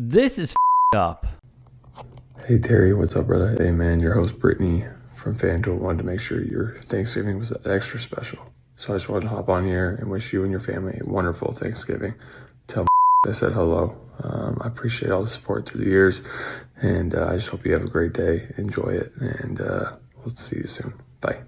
This is up. Hey Terry, what's up, brother? Hey man, your host Brittany from FanDuel wanted to make sure your Thanksgiving was extra special. So I just wanted to hop on here and wish you and your family a wonderful Thanksgiving. Tell I said hello. I appreciate all the support through the years, and I just hope you have a great day. Enjoy it, and we'll see you soon. Bye.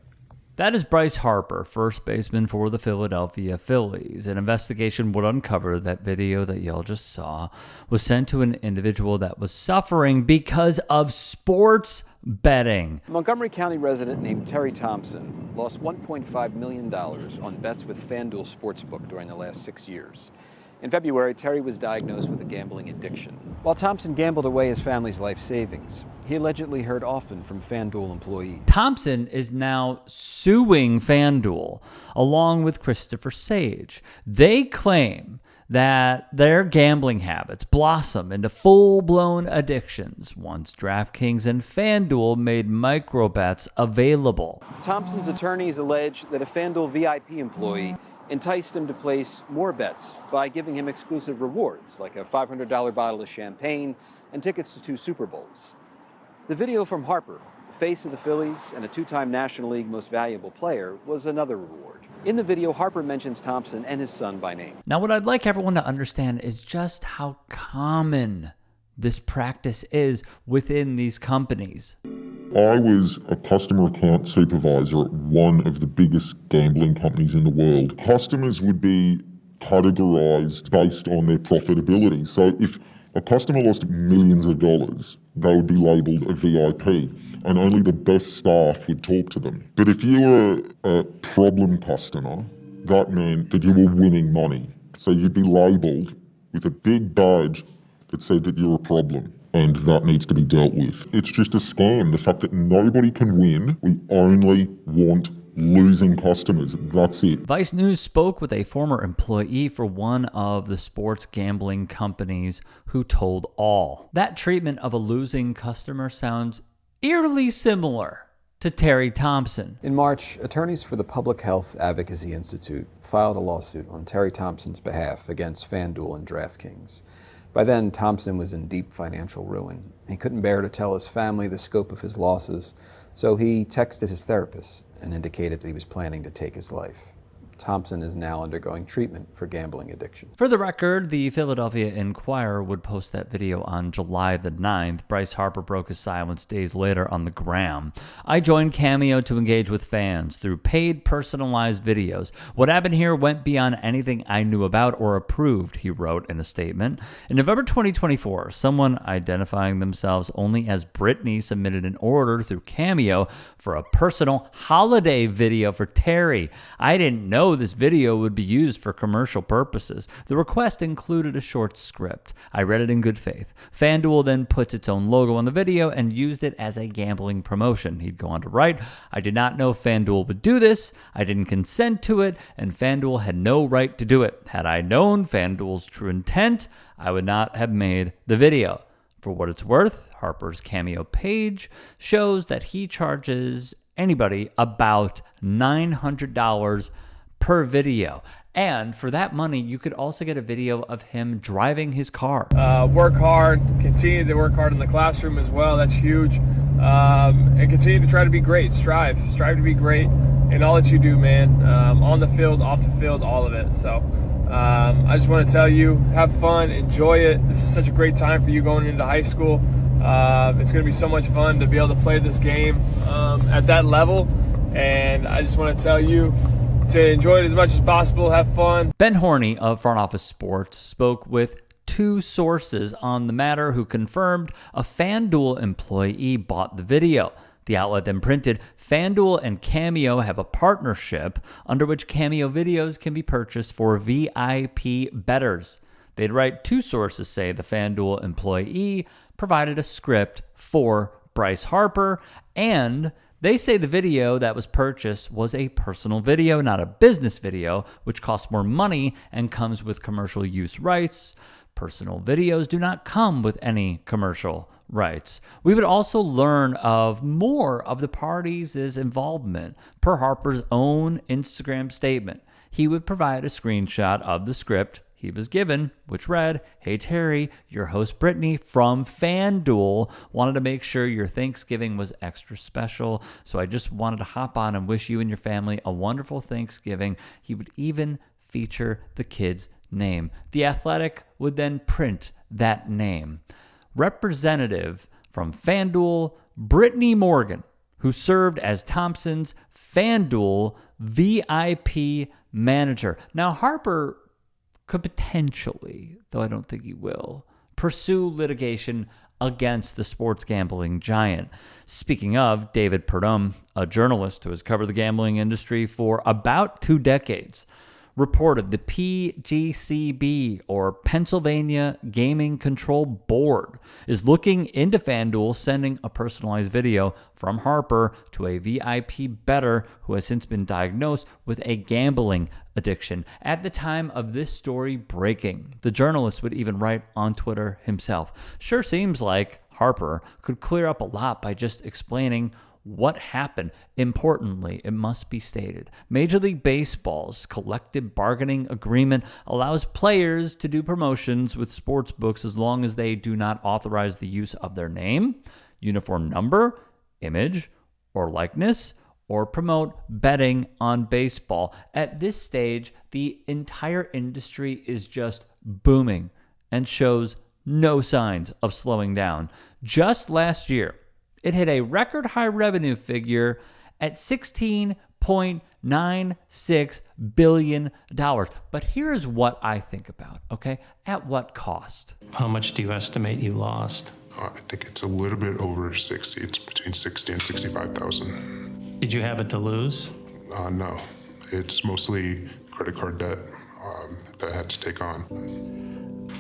That is Bryce Harper, first baseman for the Philadelphia Phillies. An investigation would uncover that video that y'all just saw was sent to an individual that was suffering because of sports betting. A Montgomery County resident named Terry Thompson lost $1.5 million on bets with FanDuel Sportsbook during the last 6 years. In February, Terry was diagnosed with a gambling addiction. While Thompson gambled away his family's life savings, he allegedly heard often from FanDuel employees. Thompson is now suing FanDuel along with Christopher Sage. They claim that their gambling habits blossom into full-blown addictions once DraftKings and FanDuel made microbets available. Thompson's attorneys allege that a FanDuel VIP employee enticed him to place more bets by giving him exclusive rewards, like a $500 bottle of champagne and tickets to 2 Super Bowls. The video from Harper, the face of the Phillies and a 2-time National League Most Valuable Player, was another reward. In the video, Harper mentions Thompson and his son by name. Now, what I'd like everyone to understand is just how common this practice is within these companies. I was a customer account supervisor at one of the biggest gambling companies in the world. Customers would be categorized based on their profitability. So if a customer lost millions of dollars, they would be labeled a VIP, and only the best staff would talk to them. But if you were a problem customer, that meant that you were winning money. So you'd be labeled with a big badge that said that you're a problem, and that needs to be dealt with. It's just a scam. The fact that nobody can win, we only want losing customers. That's it. Vice News spoke with a former employee for one of the sports gambling companies who told all. That treatment of a losing customer sounds eerily similar to Terry Thompson. In March, attorneys for the Public Health Advocacy Institute filed a lawsuit on Terry Thompson's behalf against FanDuel and DraftKings. By then, Thompson was in deep financial ruin. He couldn't bear to tell his family the scope of his losses, so he texted his therapist and indicated that he was planning to take his life. Thompson is now undergoing treatment for gambling addiction. For the record, the Philadelphia Inquirer would post that video on July the 9th. Bryce Harper broke his silence days later on the gram. I joined Cameo to engage with fans through paid personalized videos. What happened here went beyond anything I knew about or approved, he wrote in a statement. In November 2024, someone identifying themselves only as Brittany submitted an order through Cameo for a personal holiday video for Terry. I didn't know this video would be used for commercial purposes. The request included a short script. I read it in good faith. FanDuel then puts its own logo on the video and used it as a gambling promotion. He'd go on to write, I did not know FanDuel would do this. I didn't consent to it, and FanDuel had no right to do it. Had I known FanDuel's true intent, I would not have made the video. For what it's worth, Harper's Cameo page shows that he charges anybody about $900 per video. And for that money, you could also get a video of him driving his car. Work hard, continue to work hard in the classroom as well. That's huge. And continue to try to be great. Strive to be great in all that you do, man. On the field, off the field, all of it. So I just want to tell you, have fun, enjoy it. This is such a great time for you going into high school. It's going to be so much fun to be able to play this game at that level. And I just want to tell you to enjoy it as much as possible, have fun. Ben Horney of Front Office Sports spoke with 2 sources on the matter who confirmed a FanDuel employee bought the video. The outlet then printed, FanDuel and Cameo have a partnership under which Cameo videos can be purchased for VIP bettors. They'd write 2 sources say the FanDuel employee provided a script for Bryce Harper, and they say the video that was purchased was a personal video, not a business video, which costs more money and comes with commercial use rights. Personal videos do not come with any commercial rights. We would also learn of more of the parties' involvement per Harper's own Instagram statement. He would provide a screenshot of the script he was given, which read, "Hey Terry, your host Brittany from FanDuel wanted to make sure your Thanksgiving was extra special, so I just wanted to hop on and wish you and your family a wonderful Thanksgiving." He would even feature the kid's name. The Athletic would then print that name. Representative from FanDuel, Brittany Morgan, who served as Thompson's FanDuel VIP manager. Now, Harper could potentially, though I don't think he will, pursue litigation against the sports gambling giant. Speaking of, David Perdum, a journalist who has covered the gambling industry for about 2 decades, reported the PGCB, or Pennsylvania Gaming Control Board, is looking into FanDuel sending a personalized video from Harper to a VIP bettor who has since been diagnosed with a gambling addiction. At the time of this story breaking, the journalist would even write on Twitter himself, "Sure seems like Harper could clear up a lot by just explaining what happened. Importantly, it must be stated, Major League Baseball's collective bargaining agreement allows players to do promotions with sports books as long as they do not authorize the use of their name, uniform number, image, or likeness, or promote betting on baseball." At this stage, the entire industry is just booming and shows no signs of slowing down. Just last year, it hit a record high revenue figure at $16.96 billion. But here's what I think about, okay? At what cost? How much do you estimate you lost? I think it's a little bit over 60. It's between 60 and 65,000. Did you have it to lose? No, it's mostly credit card debt that I had to take on.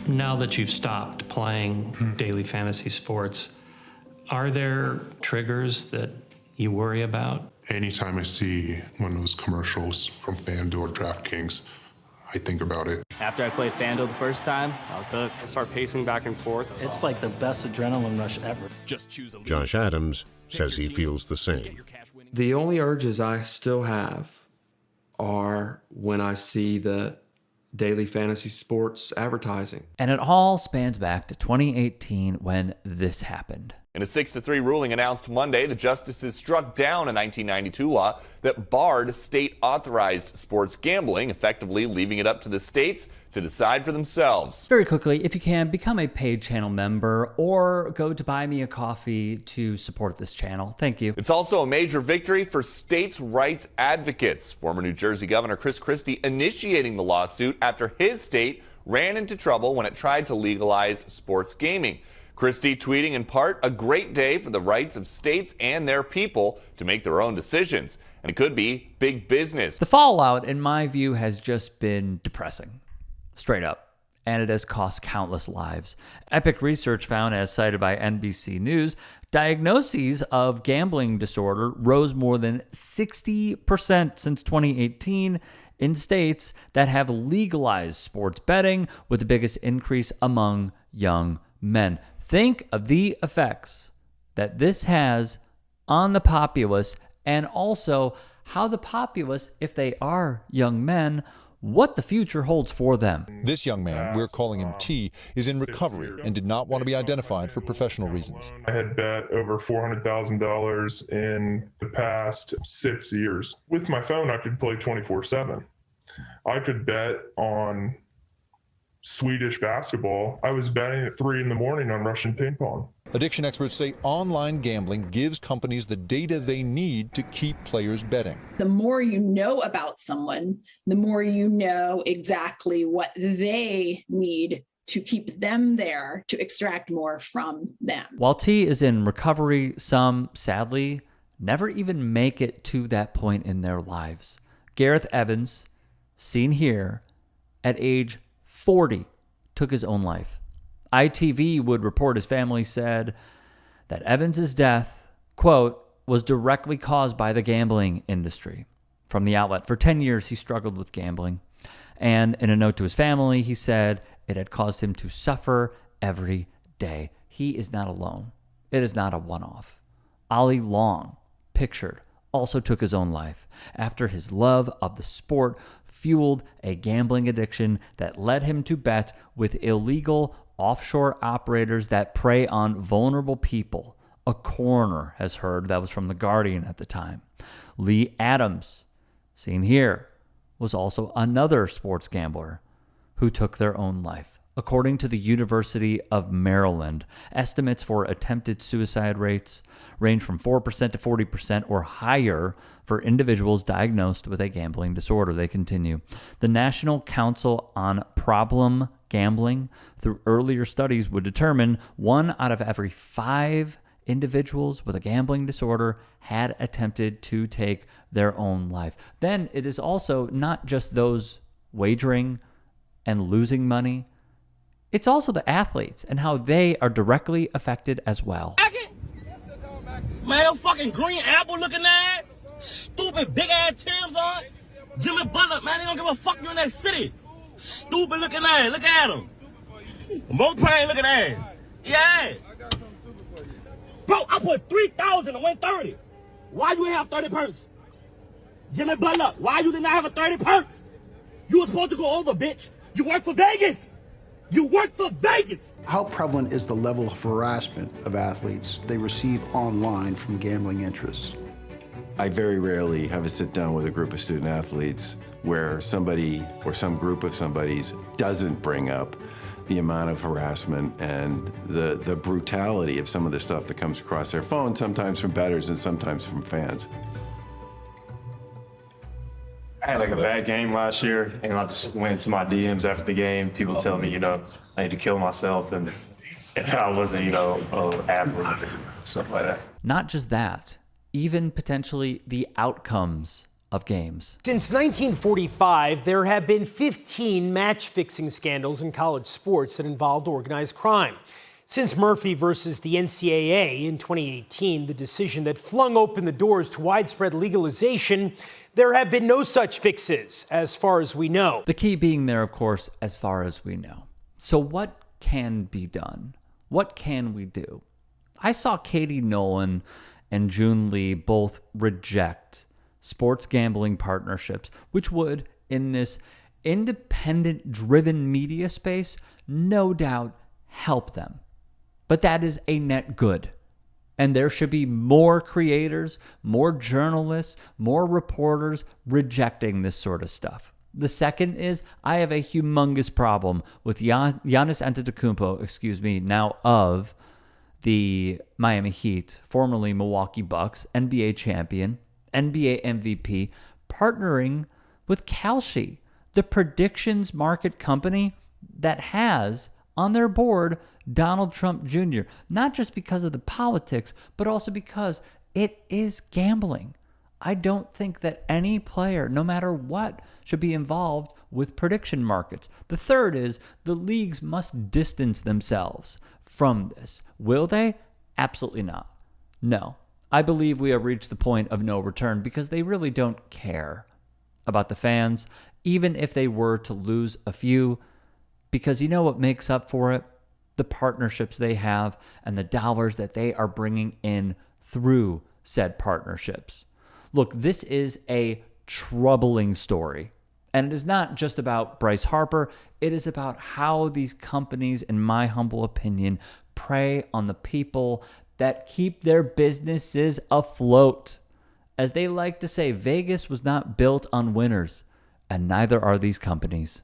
Now that you've stopped playing daily fantasy sports, are there triggers that you worry about? Anytime I see one of those commercials from FanDuel or DraftKings, I think about it. After I played FanDuel the first time, I was hooked. I start pacing back and forth. It's like the best adrenaline rush ever. Josh Adams says he feels the same. The only urges I still have are when I see the daily fantasy sports advertising. And it all spans back to 2018 when this happened. In a 6-3 ruling announced Monday, the justices struck down a 1992 law that barred state-authorized sports gambling, effectively leaving it up to the states to decide for themselves. Very quickly, if you can, become a paid channel member or go to Buy Me a Coffee to support this channel. Thank you. It's also a major victory for states' rights advocates. Former New Jersey Governor Chris Christie initiating the lawsuit after his state ran into trouble when it tried to legalize sports gaming. Christie tweeting in part, "A great day for the rights of states and their people to make their own decisions." And it could be big business. The fallout, in my view, has just been depressing. Straight up. And it has cost countless lives. Epic Research found, as cited by NBC News, diagnoses of gambling disorder rose more than 60% since 2018 in states that have legalized sports betting, with the biggest increase among young men. Think of the effects that this has on the populace, and also how the populace, if they are young men, what the future holds for them. This young man, we're calling him T, is in recovery and did not want to be identified for professional reasons. I had bet over $400,000 in the past 6 years. With my phone, I could play 24/7. I could bet on Swedish basketball. I was betting at 3 a.m. on Russian ping pong. Addiction experts say online gambling gives companies the data they need to keep players betting. The more you know about someone, the more you know exactly what they need to keep them there, to extract more from them. While T is in recovery, some, sadly, never even make it to that point in their lives. Gareth Evans, seen here, at age 40, took his own life. ITV would report his family said that Evans's death, quote, was directly caused by the gambling industry. From the outlet, for 10 years, he struggled with gambling. And in a note to his family, he said it had caused him to suffer every day. He is not alone. It is not a one-off. Ali Long, pictured, also took his own life after his love of the sport fueled a gambling addiction that led him to bet with illegal offshore operators that prey on vulnerable people. A coroner has heard. That was from The Guardian at the time. Lee Adams, seen here, was also another sports gambler who took their own life. According to the University of Maryland, estimates for attempted suicide rates range from 4% to 40% or higher for individuals diagnosed with a gambling disorder. They continue. The National Council on Problem Gambling, through earlier studies, would determine 1 out of every 5 individuals with a gambling disorder had attempted to take their own life. Then it is also not just those wagering and losing money. It's also the athletes and how they are directly affected as well. Man, fucking green apple looking at, stupid big ass Timbs on, Jimmy Butler, man, they don't give a fuck you in that city. Stupid looking at, look at him. Mo Prane looking at, yeah. Bro, I put 3,000 to win 30. Why you ain't have 30 perks? Jimmy Butler, why you did not have a 30 perks? You were supposed to go over, bitch. You work for Vegas. You work for Vegas! How prevalent is the level of harassment of athletes they receive online from gambling interests? I very rarely have a sit down with a group of student athletes where somebody or some group of somebody's doesn't bring up the amount of harassment and the brutality of some of the stuff that comes across their phone, sometimes from bettors and sometimes from fans. I had like a bad game last year, and I just went into my DMs after the game. People telling me, I need to kill myself, and I wasn't, an athlete, stuff like that. Not just that, even potentially the outcomes of games. Since 1945, there have been 15 match-fixing scandals in college sports that involved organized crime. Since Murphy versus the NCAA in 2018, the decision that flung open the doors to widespread legalization, there have been no such fixes, as far as we know. The key being there, of course, as far as we know. So what can be done? What can we do? I saw Katie Nolan and June Lee both reject sports gambling partnerships, which would, in this independent-driven media space, no doubt help them. But that is a net good. And there should be more creators, more journalists, more reporters rejecting this sort of stuff. The second is I have a humongous problem with Giannis Antetokounmpo, now of the Miami Heat, formerly Milwaukee Bucks, NBA champion, NBA MVP, partnering with Kalshi, the predictions market company that has on their board Donald Trump Jr., not just because of the politics, but also because it is gambling. I don't think that any player, no matter what, should be involved with prediction markets. The third is the leagues must distance themselves from this. Will they? Absolutely not. No. I believe we have reached the point of no return because they really don't care about the fans, even if they were to lose a few, because you know what makes up for it? The partnerships they have and the dollars that they are bringing in through said partnerships. Look, this is a troubling story. And it is not just about Bryce Harper. It is about how these companies, in my humble opinion, prey on the people that keep their businesses afloat. As they like to say, Vegas was not built on winners, and neither are these companies.